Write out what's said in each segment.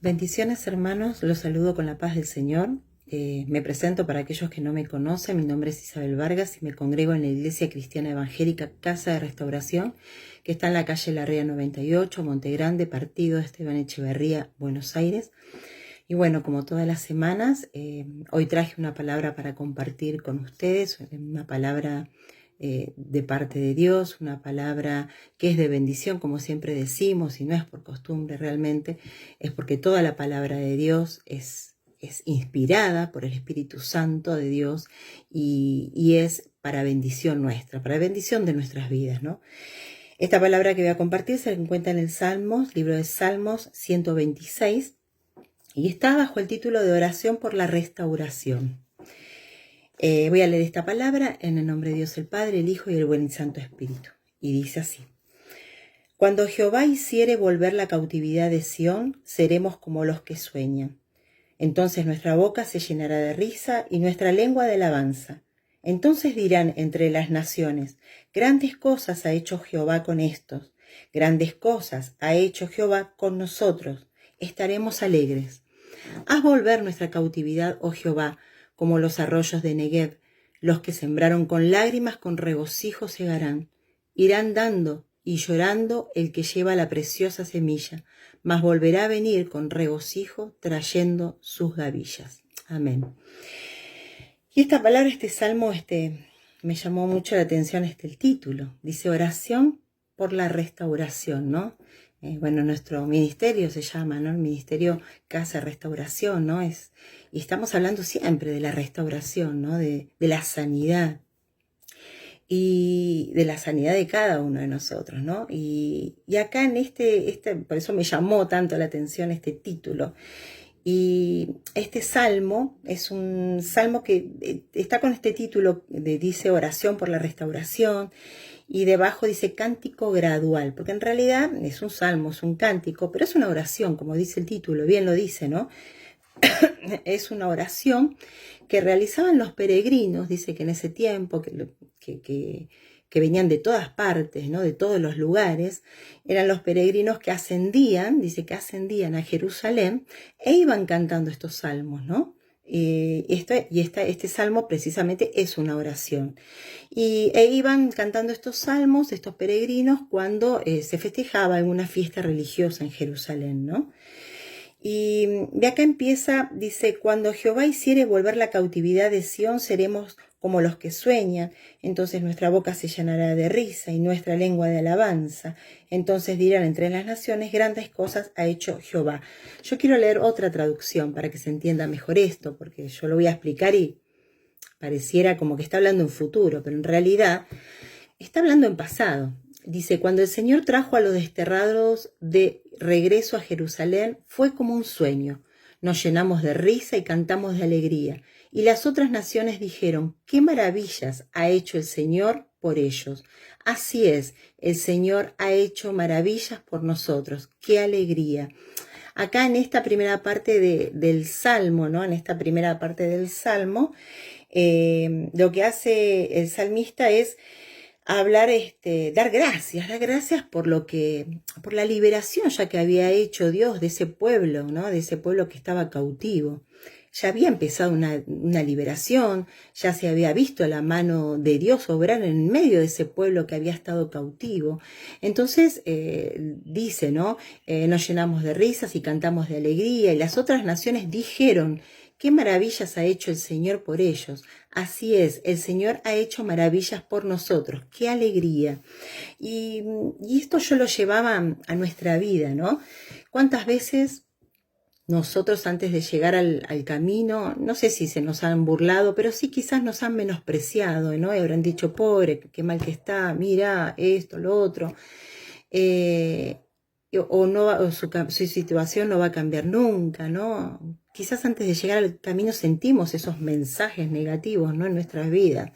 Bendiciones, hermanos, los saludo con la paz del Señor. Me presento para aquellos que no me conocen. Mi nombre es Isabel Vargas y me congrego en la Iglesia Cristiana Evangélica Casa de Restauración, que está en la calle Larrea 98, Monte Grande, partido Esteban Echeverría, Buenos Aires. Y bueno, como todas las semanas, hoy traje una palabra para compartir con ustedes, una palabra de parte de Dios, una palabra que es de bendición, como siempre decimos, y no es por costumbre realmente, es porque toda la palabra de Dios es inspirada por el Espíritu Santo de Dios y es para bendición nuestra, para bendición de nuestras vidas, ¿no? Esta palabra que voy a compartir se encuentra en el Salmos, libro de Salmos 126, y está bajo el título de Oración por la Restauración. Voy a leer esta palabra en el nombre de Dios el Padre, el Hijo y el Buen y Santo Espíritu. Y dice así: Cuando Jehová hiciere volver la cautividad de Sión, seremos como los que sueñan. Entonces nuestra boca se llenará de risa y nuestra lengua de alabanza. Entonces dirán entre las naciones: grandes cosas ha hecho Jehová con estos, grandes cosas ha hecho Jehová con nosotros. Estaremos alegres. Haz volver nuestra cautividad, oh Jehová, como los arroyos de Negev. Los que sembraron con lágrimas, con regocijo segarán. Irán dando y llorando el que lleva la preciosa semilla, mas volverá a venir con regocijo trayendo sus gavillas. Amén. Y esta palabra, este salmo, me llamó mucho la atención el título. Dice oración por la restauración, ¿no? Bueno, nuestro ministerio se llama, ¿no? El Ministerio Casa de Restauración, ¿no? Y estamos hablando siempre de la restauración, ¿no? De la sanidad. Y de la sanidad de cada uno de nosotros, ¿no? Y acá en por eso me llamó tanto la atención este título. Y este salmo es un salmo que está con este título, dice oración por la restauración, y debajo dice cántico gradual, porque en realidad es un salmo, es un cántico, pero es una oración, como dice el título, bien lo dice, ¿no? Es una oración que realizaban los peregrinos, dice que en ese tiempo, que venían de todas partes, ¿no? De todos los lugares, eran los peregrinos que ascendían, dice que ascendían a Jerusalén e iban cantando estos salmos, ¿no? Este salmo precisamente es una oración. E iban cantando estos salmos, estos peregrinos, cuando se festejaba alguna fiesta religiosa en Jerusalén, ¿no? Y de acá empieza, dice, cuando Jehová hiciere volver la cautividad de Sión, seremos como los que sueñan. Entonces nuestra boca se llenará de risa y nuestra lengua de alabanza. Entonces dirán entre las naciones, grandes cosas ha hecho Jehová. Yo quiero leer otra traducción para que se entienda mejor esto, porque yo lo voy a explicar y pareciera como que está hablando en futuro, pero en realidad está hablando en pasado. Dice, cuando el Señor trajo a los desterrados de regreso a Jerusalén, fue como un sueño. Nos llenamos de risa y cantamos de alegría. Y las otras naciones dijeron, qué maravillas ha hecho el Señor por ellos. Así es, el Señor ha hecho maravillas por nosotros. Qué alegría. Acá en esta primera parte del Salmo, ¿no? En esta primera parte del Salmo, lo que hace el salmista es hablar, dar gracias por por la liberación ya que había hecho Dios de ese pueblo, ¿no? De ese pueblo que estaba cautivo. Ya había empezado una liberación, ya se había visto la mano de Dios obrar en medio de ese pueblo que había estado cautivo. Entonces, dice, ¿no? Nos llenamos de risas y cantamos de alegría, y las otras naciones dijeron, qué maravillas ha hecho el Señor por ellos. Así es, el Señor ha hecho maravillas por nosotros. ¡Qué alegría! Y esto yo lo llevaba a nuestra vida, ¿no? ¿Cuántas veces nosotros antes de llegar al camino, no sé si se nos han burlado, pero sí quizás nos han menospreciado, ¿no? Y habrán dicho, pobre, qué mal que está, mira esto, lo otro. O su situación no va a cambiar nunca, ¿no? Quizás antes de llegar al camino sentimos esos mensajes negativos, ¿no? En nuestras vidas.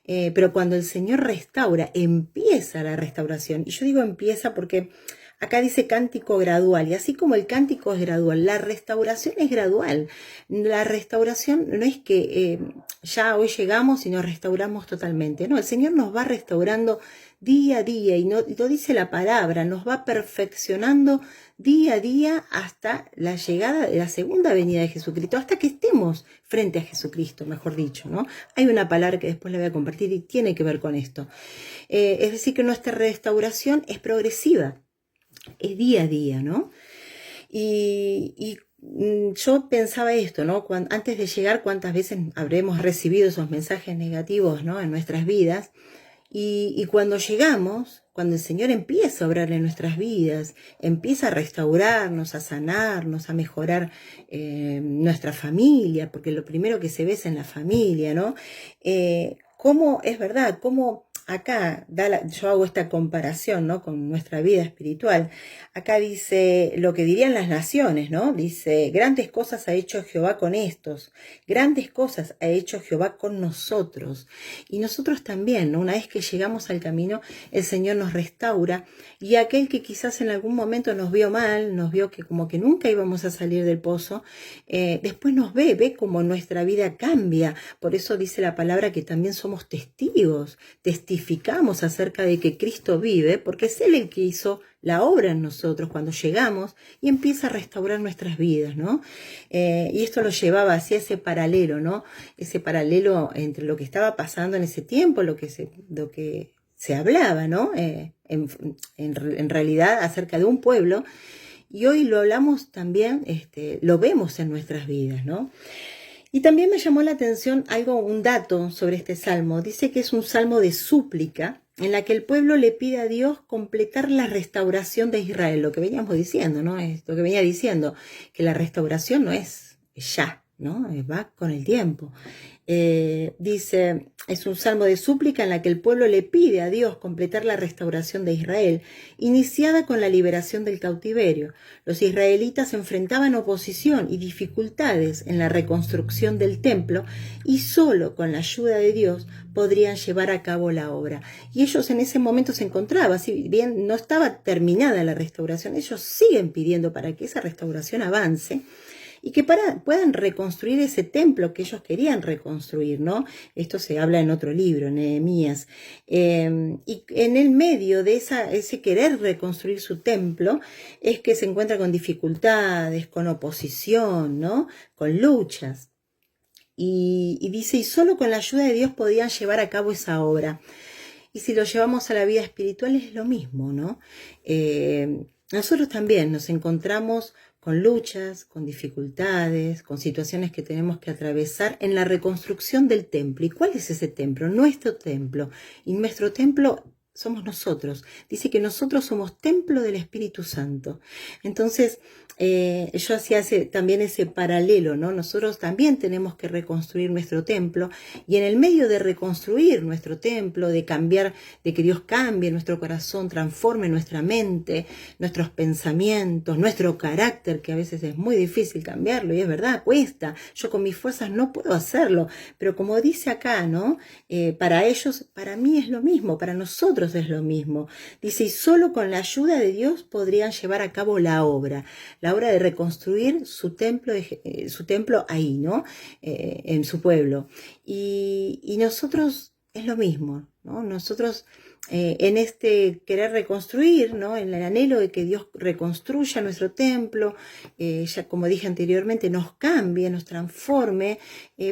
Pero cuando el Señor restaura, empieza la restauración. Y yo digo empieza porque Acá dice cántico gradual, y así como el cántico es gradual, la restauración es gradual. La restauración no es que ya hoy llegamos y nos restauramos totalmente, no, el Señor nos va restaurando día a día, y lo dice la palabra, nos va perfeccionando día a día hasta la llegada de la segunda venida de Jesucristo, hasta que estemos frente a Jesucristo, mejor dicho, ¿no? Hay una palabra que después le voy a compartir y tiene que ver con esto. Es decir, que nuestra restauración es progresiva, es día a día, ¿no? Y yo pensaba esto, ¿no? Antes de llegar, cuántas veces habremos recibido esos mensajes negativos, ¿no? En nuestras vidas. Y cuando llegamos, cuando el Señor empieza a obrar en nuestras vidas, empieza a restaurarnos, a sanarnos, a mejorar nuestra familia, porque lo primero que se ve es en la familia, ¿no? Cómo es verdad, cómo acá yo hago esta comparación, ¿no? Con nuestra vida espiritual. Acá dice lo que dirían las naciones, ¿no? Dice, grandes cosas ha hecho Jehová con estos, grandes cosas ha hecho Jehová con nosotros. Y nosotros también, ¿no? Una vez que llegamos al camino, el Señor nos restaura, y aquel que quizás en algún momento nos vio mal, nos vio que como que nunca íbamos a salir del pozo, después nos ve como nuestra vida cambia. Por eso dice la palabra que también somos testigos, testificamos acerca de que Cristo vive, porque es Él el que hizo la obra en nosotros cuando llegamos y empieza a restaurar nuestras vidas, ¿no? Y esto lo llevaba hacia ese paralelo, ¿no? Ese paralelo entre lo que estaba pasando en ese tiempo, lo que se hablaba, ¿no? En realidad acerca de un pueblo, y hoy lo hablamos también, lo vemos en nuestras vidas, ¿no? Y también me llamó la atención un dato sobre este salmo. Dice que es un salmo de súplica en la que el pueblo le pide a Dios completar la restauración de Israel. Lo que veníamos diciendo, ¿no? Es lo que venía diciendo, que la restauración no es ya, ¿no? Va con el tiempo. Dice, es un salmo de súplica en la que el pueblo le pide a Dios completar la restauración de Israel, iniciada con la liberación del cautiverio. Los israelitas enfrentaban oposición y dificultades en la reconstrucción del templo, y solo con la ayuda de Dios podrían llevar a cabo la obra. Y ellos en ese momento se encontraban, si bien no estaba terminada la restauración, ellos siguen pidiendo para que esa restauración avance, y que puedan reconstruir ese templo que ellos querían reconstruir, ¿no? Esto se habla en otro libro, Nehemías. Y en el medio de ese querer reconstruir su templo es que se encuentra con dificultades, con oposición, ¿no? Con luchas. Y dice, y solo con la ayuda de Dios podían llevar a cabo esa obra. Y si lo llevamos a la vida espiritual es lo mismo, ¿no? Nosotros también nos encontramos con luchas, con dificultades, con situaciones que tenemos que atravesar en la reconstrucción del templo. ¿Y cuál es ese templo? Nuestro templo. Y nuestro templo somos nosotros. Dice que nosotros somos templo del Espíritu Santo. Entonces, yo hacía también ese paralelo, ¿no? Nosotros también tenemos que reconstruir nuestro templo, y en el medio de reconstruir nuestro templo, de cambiar, de que Dios cambie nuestro corazón, transforme nuestra mente, nuestros pensamientos, nuestro carácter, que a veces es muy difícil cambiarlo, y es verdad, cuesta. Yo con mis fuerzas no puedo hacerlo, pero como dice acá, ¿no? Para ellos, para mí es lo mismo, para nosotros es lo mismo. Dice, y solo con la ayuda de Dios podrían llevar a cabo la obra de reconstruir su templo ahí, ¿no? En su pueblo. Y nosotros es lo mismo, ¿no? Nosotros en este querer reconstruir, ¿no? En el anhelo de que Dios reconstruya nuestro templo, ya como dije anteriormente, nos cambie, nos transforme,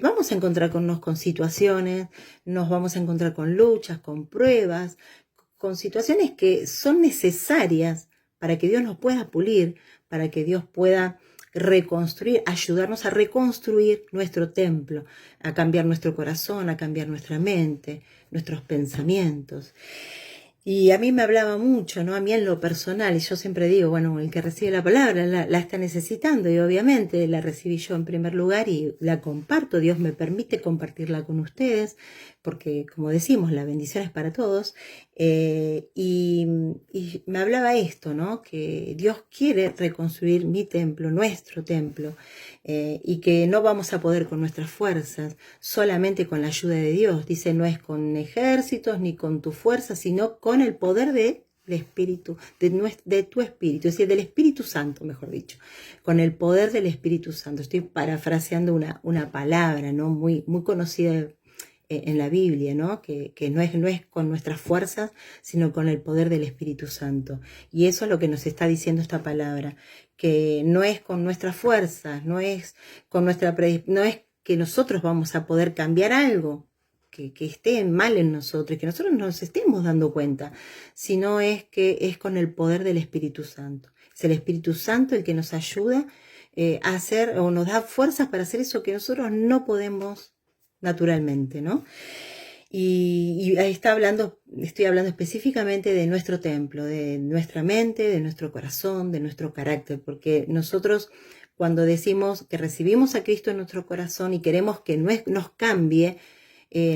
vamos a encontrarnos con situaciones, nos vamos a encontrar con luchas, con pruebas, con situaciones que son necesarias para que Dios nos pueda pulir, para que Dios pueda reconstruir, ayudarnos a reconstruir nuestro templo, a cambiar nuestro corazón, a cambiar nuestra mente, nuestros pensamientos. Y a mí me hablaba mucho, ¿no? A mí en lo personal, y yo siempre digo, bueno, el que recibe la palabra la está necesitando, y obviamente la recibí yo en primer lugar y la comparto. Dios me permite compartirla con ustedes, porque como decimos, la bendición es para todos. Y me hablaba esto, ¿no? Que Dios quiere reconstruir mi templo, nuestro templo, y que no vamos a poder con nuestras fuerzas, solamente con la ayuda de Dios. Dice, no es con ejércitos ni con tu fuerza, sino con el poder de el espíritu, de tu espíritu, es decir, del Espíritu Santo, mejor dicho, con el poder del Espíritu Santo. Estoy parafraseando una palabra, ¿no? Muy, muy conocida en la Biblia, ¿no? Que no es con nuestras fuerzas, sino con el poder del Espíritu Santo. Y eso es lo que nos está diciendo esta palabra, que no es con nuestras fuerzas, no es que nosotros vamos a poder cambiar algo que esté mal en nosotros, que nosotros nos estemos dando cuenta, sino es que es con el poder del Espíritu Santo. Es el Espíritu Santo el que nos ayuda a hacer o nos da fuerzas para hacer eso que nosotros no podemos naturalmente, ¿no? Y ahí estoy hablando específicamente de nuestro templo, de nuestra mente, de nuestro corazón, de nuestro carácter, porque nosotros cuando decimos que recibimos a Cristo en nuestro corazón y queremos que nos cambie,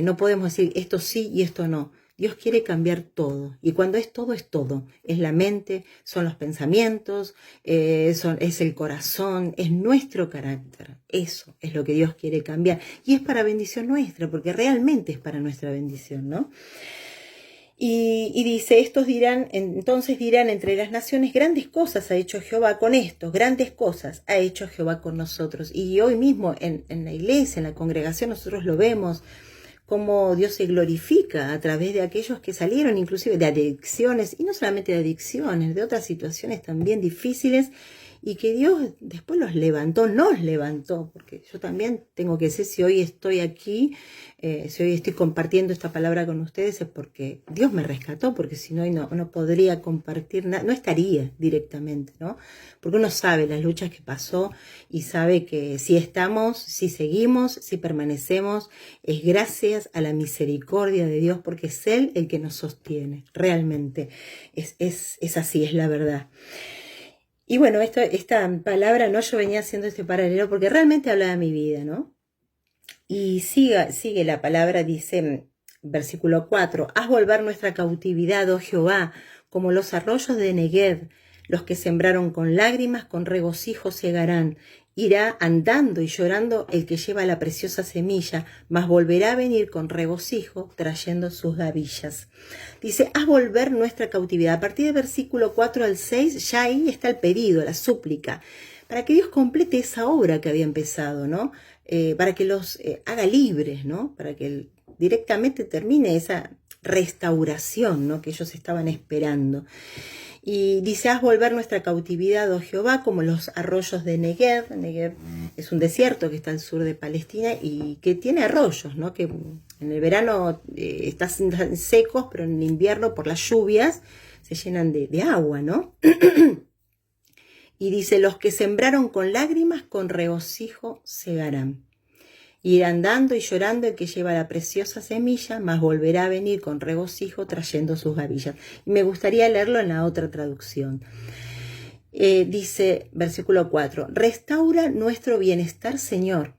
no podemos decir esto sí y esto no. Dios quiere cambiar todo. Y cuando es todo, es todo. Es la mente, son los pensamientos, es el corazón, es nuestro carácter. Eso es lo que Dios quiere cambiar. Y es para bendición nuestra, porque realmente es para nuestra bendición, ¿no? Y dice, entonces dirán entre las naciones, grandes cosas ha hecho Jehová con estos, grandes cosas ha hecho Jehová con nosotros. Y hoy mismo en la iglesia, en la congregación, nosotros lo vemos, cómo Dios se glorifica a través de aquellos que salieron inclusive de adicciones, y no solamente de adicciones, de otras situaciones también difíciles, y que Dios después nos levantó, porque yo también tengo que decir, si hoy estoy aquí, si hoy estoy compartiendo esta palabra con ustedes, es porque Dios me rescató, porque si no, no podría compartir nada, no estaría directamente, ¿no? Porque uno sabe las luchas que pasó y sabe que si estamos, si seguimos, si permanecemos, es gracias a la misericordia de Dios, porque es Él el que nos sostiene, realmente, es así, es la verdad. Y bueno, esta palabra, ¿no? Yo venía haciendo este paralelo porque realmente habla de mi vida, ¿no? Y sigue la palabra, dice, versículo 4, haz volver nuestra cautividad, oh Jehová, como los arroyos de Negev, los que sembraron con lágrimas, con regocijo segarán. Irá andando y llorando el que lleva la preciosa semilla, mas volverá a venir con regocijo trayendo sus gavillas. Dice, haz volver nuestra cautividad. A partir del versículo 4 al 6, ya ahí está el pedido, la súplica, para que Dios complete esa obra que había empezado, ¿no? Para que los haga libres, ¿no? Para que directamente termine esa restauración, ¿no? Que ellos estaban esperando. Y dice, haz volver nuestra cautividad, oh Jehová, como los arroyos de Negev. Negev es un desierto que está al sur de Palestina y que tiene arroyos, ¿no? Que en el verano están secos, pero en el invierno por las lluvias se llenan de agua, ¿no? Y dice, los que sembraron con lágrimas, con regocijo segarán. Irá andando y llorando el que lleva la preciosa semilla, mas volverá a venir con regocijo trayendo sus gavillas. Y me gustaría leerlo en la otra traducción. Dice, versículo 4, restaura nuestro bienestar, Señor,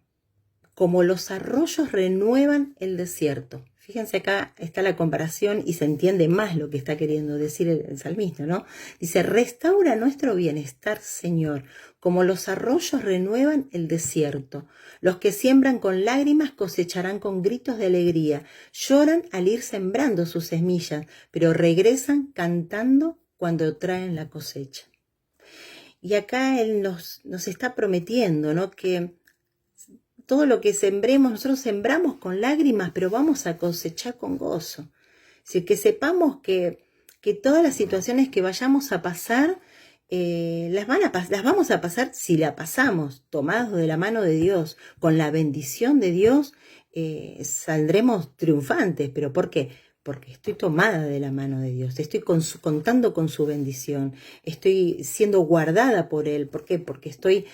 como los arroyos renuevan el desierto. Fíjense, acá está la comparación y se entiende más lo que está queriendo decir el salmista, ¿no? Dice, restaura nuestro bienestar, Señor, como los arroyos renuevan el desierto. Los que siembran con lágrimas cosecharán con gritos de alegría. Lloran al ir sembrando sus semillas, pero regresan cantando cuando traen la cosecha. Y acá Él nos está prometiendo, ¿no? Que todo lo que sembremos, nosotros sembramos con lágrimas, pero vamos a cosechar con gozo. Es decir, que sepamos que todas las situaciones que vayamos a pasar, las vamos a pasar si la pasamos, tomados de la mano de Dios, con la bendición de Dios, saldremos triunfantes. ¿Pero por qué? Porque estoy tomada de la mano de Dios, estoy contando con su bendición, estoy siendo guardada por Él. ¿Por qué? Porque estoy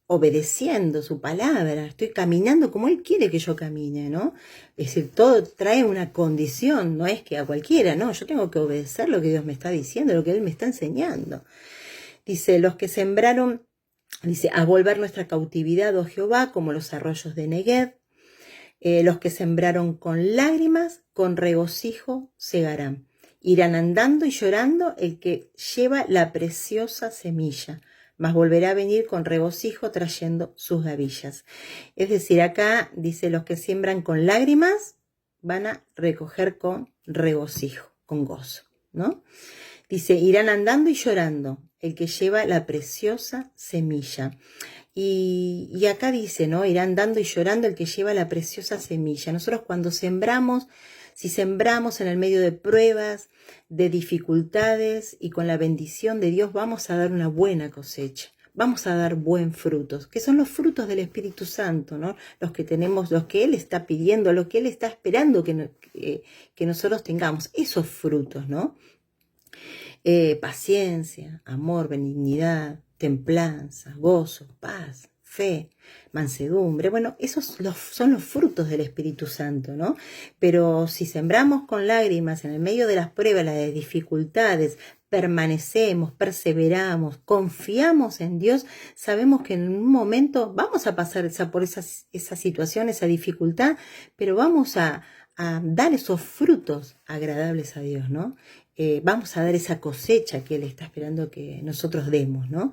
obedeciendo su palabra, estoy caminando como Él quiere que yo camine, ¿no? Es decir, todo trae una condición, no es que a cualquiera, no, yo tengo que obedecer lo que Dios me está diciendo, lo que Él me está enseñando. Dice, los que sembraron, dice, a volver nuestra cautividad, oh Jehová, como los arroyos de Negev, los que sembraron con lágrimas, con regocijo segarán. Irán andando y llorando el que lleva la preciosa semilla, mas volverá a venir con regocijo trayendo sus gavillas. Es decir, acá dice, los que siembran con lágrimas van a recoger con regocijo, con gozo, ¿no? Dice, irán andando y llorando el que lleva la preciosa semilla. Y acá dice, ¿no? Irán dando y llorando el que lleva la preciosa semilla. Nosotros cuando sembramos, si sembramos en el medio de pruebas, de dificultades y con la bendición de Dios, vamos a dar una buena cosecha. Vamos a dar buen frutos, que son los frutos del Espíritu Santo, ¿no? Los que tenemos, los que Él está pidiendo, lo que Él está esperando que nosotros tengamos, esos frutos, ¿no? Paciencia, amor, benignidad, templanza, gozo, paz, fe, mansedumbre. Bueno, esos son los frutos del Espíritu Santo, ¿no? Pero si sembramos con lágrimas en el medio de las pruebas, las dificultades, permanecemos, perseveramos, confiamos en Dios, sabemos que en un momento vamos a pasar por esa situación, esa dificultad, pero vamos a dar esos frutos agradables a Dios, ¿no? Vamos a dar esa cosecha que Él está esperando que nosotros demos, ¿no?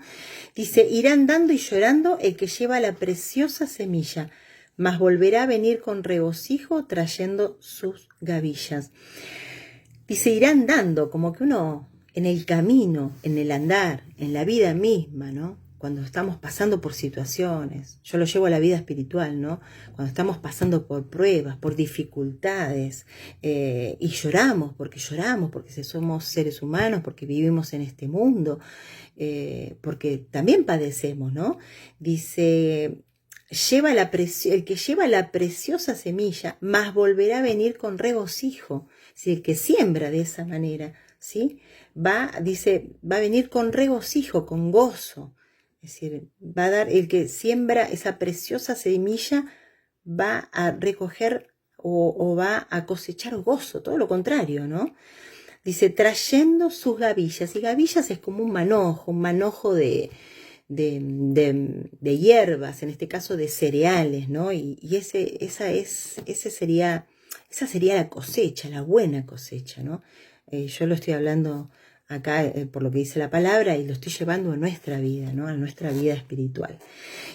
Dice, irán dando y llorando el que lleva la preciosa semilla, mas volverá a venir con regocijo trayendo sus gavillas. Dice, irán dando, como que uno en el camino, en el andar, en la vida misma, ¿no? Cuando estamos pasando por situaciones, yo lo llevo a la vida espiritual, ¿no? Cuando estamos pasando por pruebas, por dificultades, y lloramos porque somos seres humanos, porque vivimos en este mundo, porque también padecemos, ¿no? Dice, el que lleva la preciosa semilla, más volverá a venir con regocijo. Si el que siembra de esa manera, ¿sí? Va a venir con regocijo, con gozo. Es decir, va a dar, el que siembra esa preciosa semilla va a recoger o va a cosechar gozo, todo lo contrario, ¿no? Dice, trayendo sus gavillas, y gavillas es como un manojo de hierbas, en este caso de cereales, ¿no? Y esa sería la cosecha, la buena cosecha, ¿no? Yo lo estoy hablando acá por lo que dice la palabra y lo estoy llevando a nuestra vida, ¿no? A nuestra vida espiritual.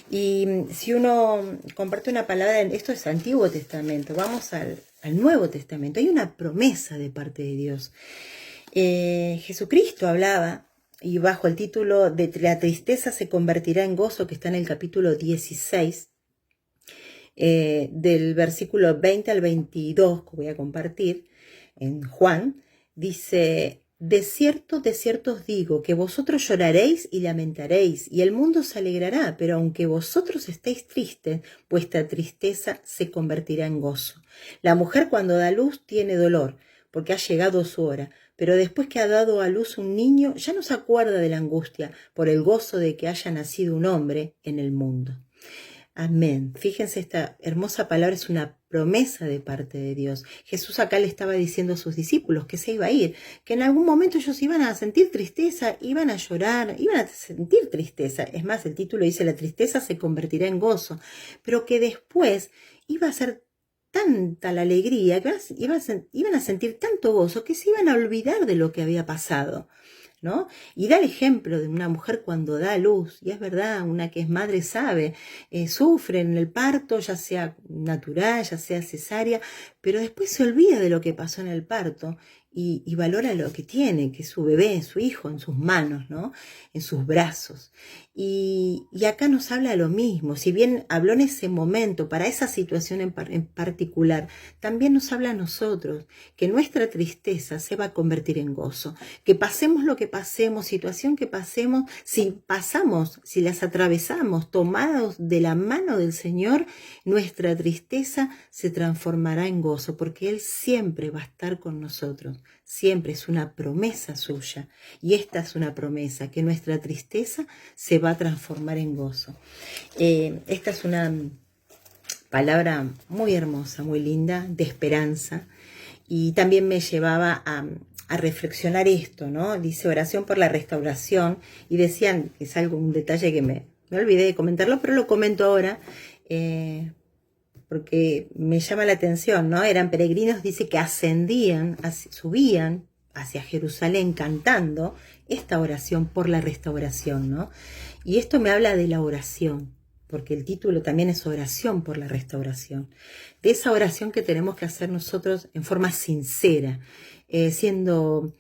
Y si uno comparte una palabra, esto es Antiguo Testamento, vamos al Nuevo Testamento, hay una promesa de parte de Dios. Jesucristo hablaba, y bajo el título de la tristeza se convertirá en gozo, que está en el capítulo 16, del versículo 20 al 22, que voy a compartir en Juan, dice, de cierto os digo, que vosotros lloraréis y lamentaréis, y el mundo se alegrará, pero aunque vosotros estéis tristes, vuestra tristeza se convertirá en gozo. La mujer cuando da luz tiene dolor, porque ha llegado su hora, pero después que ha dado a luz un niño, ya no se acuerda de la angustia por el gozo de que haya nacido un hombre en el mundo. Amén. Fíjense, esta hermosa palabra es una promesa de parte de Dios. Jesús acá le estaba diciendo a sus discípulos que se iba a ir, que en algún momento ellos iban a sentir tristeza, iban a llorar, iban a sentir tristeza. Es más, el título dice, la tristeza se convertirá en gozo, pero que después iba a ser tanta la alegría, que iban a sentir tanto gozo que se iban a olvidar de lo que había pasado, ¿no? Y da el ejemplo de una mujer cuando da a luz, y es verdad, una que es madre sabe, sufre en el parto, ya sea natural, ya sea cesárea, pero después se olvida de lo que pasó en el parto y valora lo que tiene, que es su bebé, su hijo, en sus manos, ¿no? En sus brazos. Y acá nos habla lo mismo, si bien habló en ese momento, para esa situación en particular, también nos habla a nosotros, que nuestra tristeza se va a convertir en gozo, que pasemos lo que pasemos, situación que pasemos, si las atravesamos tomados de la mano del Señor, nuestra tristeza se transformará en gozo, porque Él siempre va a estar con nosotros, siempre es una promesa suya, y esta es una promesa, que nuestra tristeza se va a transformar en gozo. Esta es una palabra muy hermosa, muy linda, de esperanza, y también me llevaba a reflexionar esto, ¿no? Dice oración por la restauración, y decían, es un detalle que me olvidé de comentarlo, pero lo comento ahora, porque me llama la atención, ¿no? Eran peregrinos, dice que subían hacia Jerusalén cantando esta oración por la restauración, ¿no? Y esto me habla de la oración, porque el título también es oración por la restauración, de esa oración que tenemos que hacer nosotros en forma sincera, siendo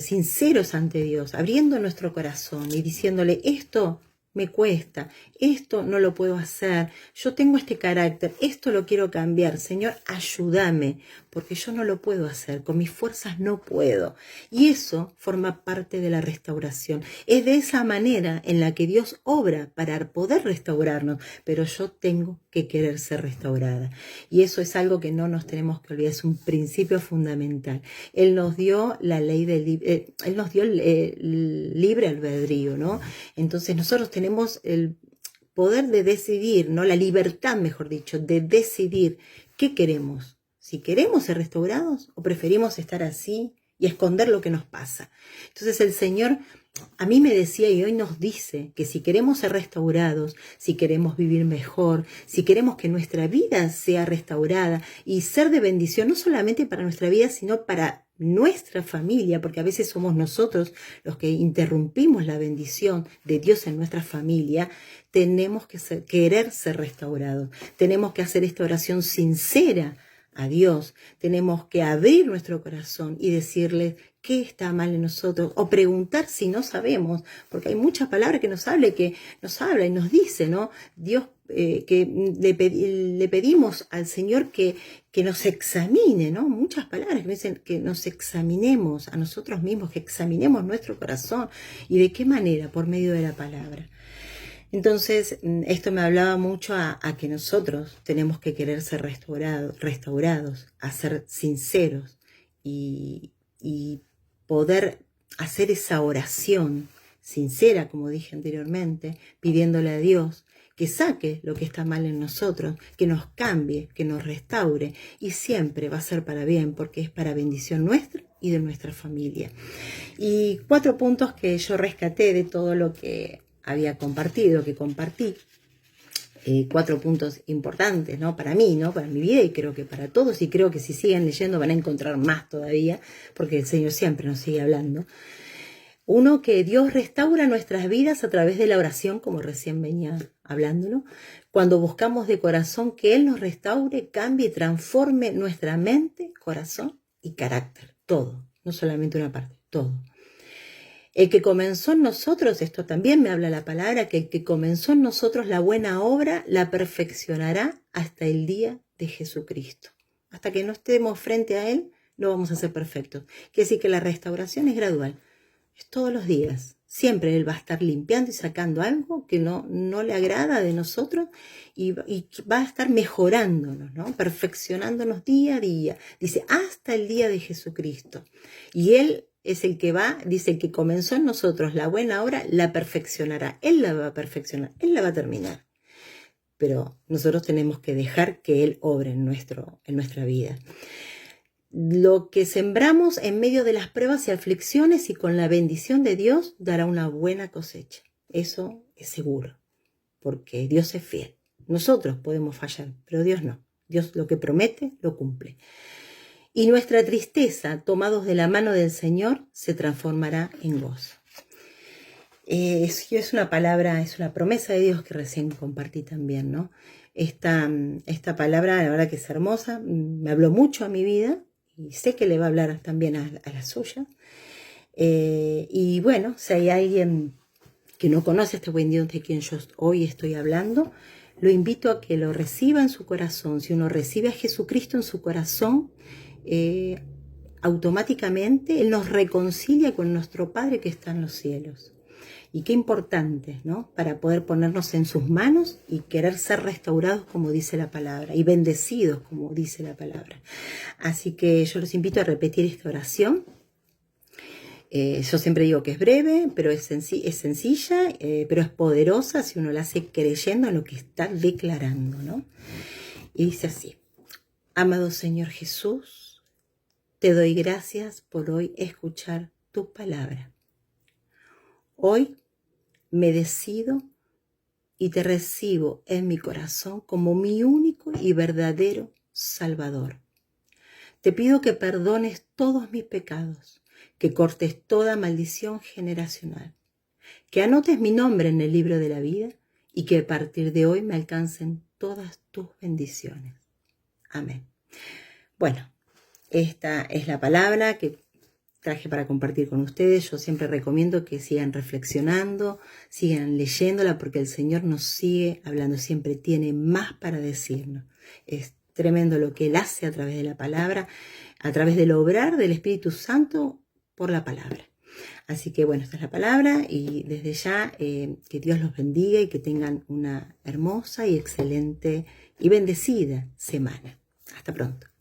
sinceros ante Dios, abriendo nuestro corazón y diciéndole, esto me cuesta, esto no lo puedo hacer, yo tengo este carácter, esto lo quiero cambiar, Señor, ayúdame, porque yo no lo puedo hacer, con mis fuerzas no puedo. Y eso forma parte de la restauración. Es de esa manera en la que Dios obra para poder restaurarnos, pero yo tengo que querer ser restaurada. Y eso es algo que no nos tenemos que olvidar, es un principio fundamental. Él nos dio la ley del Él nos dio el libre albedrío, ¿no? Entonces nosotros tenemos el poder de decidir, ¿no? La libertad, mejor dicho, de decidir qué queremos. Si queremos ser restaurados o preferimos estar así y esconder lo que nos pasa. Entonces el Señor a mí me decía y hoy nos dice que si queremos ser restaurados, si queremos vivir mejor, si queremos que nuestra vida sea restaurada y ser de bendición, no solamente para nuestra vida, sino para nuestra familia, porque a veces somos nosotros los que interrumpimos la bendición de Dios en nuestra familia, tenemos que querer ser restaurados. Tenemos que hacer esta oración sincera a Dios. Tenemos que abrir nuestro corazón y decirle qué está mal en nosotros, o preguntar si no sabemos, porque hay muchas palabras que nos habla y nos dice, ¿no? Dios, que le pedimos al Señor que nos examine, ¿no? Muchas palabras que dicen que nos examinemos a nosotros mismos, que examinemos nuestro corazón. ¿Y de qué manera? Por medio de la palabra. Entonces, esto me hablaba mucho a que nosotros tenemos que querer ser restaurados, a ser sinceros y poder hacer esa oración sincera, como dije anteriormente, pidiéndole a Dios que saque lo que está mal en nosotros, que nos cambie, que nos restaure, y siempre va a ser para bien, porque es para bendición nuestra y de nuestra familia. Y 4 puntos que yo rescaté de todo lo que había compartido, que compartí. 4 puntos importantes, ¿no? Para mí, ¿no? Para mi vida, y creo que para todos, y creo que si siguen leyendo van a encontrar más todavía, porque el Señor siempre nos sigue hablando. 1, que Dios restaura nuestras vidas a través de la oración, como recién venía hablándolo. Cuando buscamos de corazón que Él nos restaure, cambie y transforme nuestra mente, corazón y carácter. Todo, no solamente una parte, todo. El que comenzó en nosotros, esto también me habla la palabra, que el que comenzó en nosotros la buena obra la perfeccionará hasta el día de Jesucristo. Hasta que no estemos frente a Él, no vamos a ser perfectos. Quiere decir que la restauración es gradual, es todos los días. Siempre Él va a estar limpiando y sacando algo que no le agrada de nosotros y va a estar mejorándonos, ¿no? Perfeccionándonos día a día. Dice, hasta el día de Jesucristo. Y Él es el que va, dice, el que comenzó en nosotros la buena obra, la perfeccionará. Él la va a perfeccionar, Él la va a terminar. Pero nosotros tenemos que dejar que Él obre en nuestra vida. Lo que sembramos en medio de las pruebas y aflicciones y con la bendición de Dios dará una buena cosecha. Eso es seguro, porque Dios es fiel. Nosotros podemos fallar, pero Dios no. Dios lo que promete, lo cumple. Y nuestra tristeza, tomados de la mano del Señor, se transformará en gozo. Es una palabra, es una promesa de Dios que recién compartí también, ¿no? Esta palabra, la verdad que es hermosa, me habló mucho a mi vida y sé que le va a hablar también a la suya. Y bueno, si hay alguien que no conoce a este buen Dios de quien yo hoy estoy hablando, lo invito a que lo reciba en su corazón. Si uno recibe a Jesucristo en su corazón, automáticamente Él nos reconcilia con nuestro Padre que está en los cielos. Y qué importante, ¿no? Para poder ponernos en sus manos y querer ser restaurados, como dice la palabra, y bendecidos, como dice la palabra. Así que yo los invito a repetir esta oración. Yo siempre digo que es breve, pero es sencilla, pero es poderosa si uno la hace creyendo en lo que está declarando, ¿no? Y dice así: amado Señor Jesús, te doy gracias por hoy escuchar tu palabra. Hoy me decido y te recibo en mi corazón como mi único y verdadero Salvador. Te pido que perdones todos mis pecados, que cortes toda maldición generacional, que anotes mi nombre en el libro de la vida y que a partir de hoy me alcancen todas tus bendiciones. Amén. Bueno, esta es la palabra que traje para compartir con ustedes. Yo siempre recomiendo que sigan reflexionando, sigan leyéndola, porque el Señor nos sigue hablando, siempre tiene más para decirnos. Es tremendo lo que Él hace a través de la palabra, a través del obrar del Espíritu Santo por la palabra. Así que bueno, esta es la palabra y desde ya que Dios los bendiga y que tengan una hermosa y excelente y bendecida semana. Hasta pronto.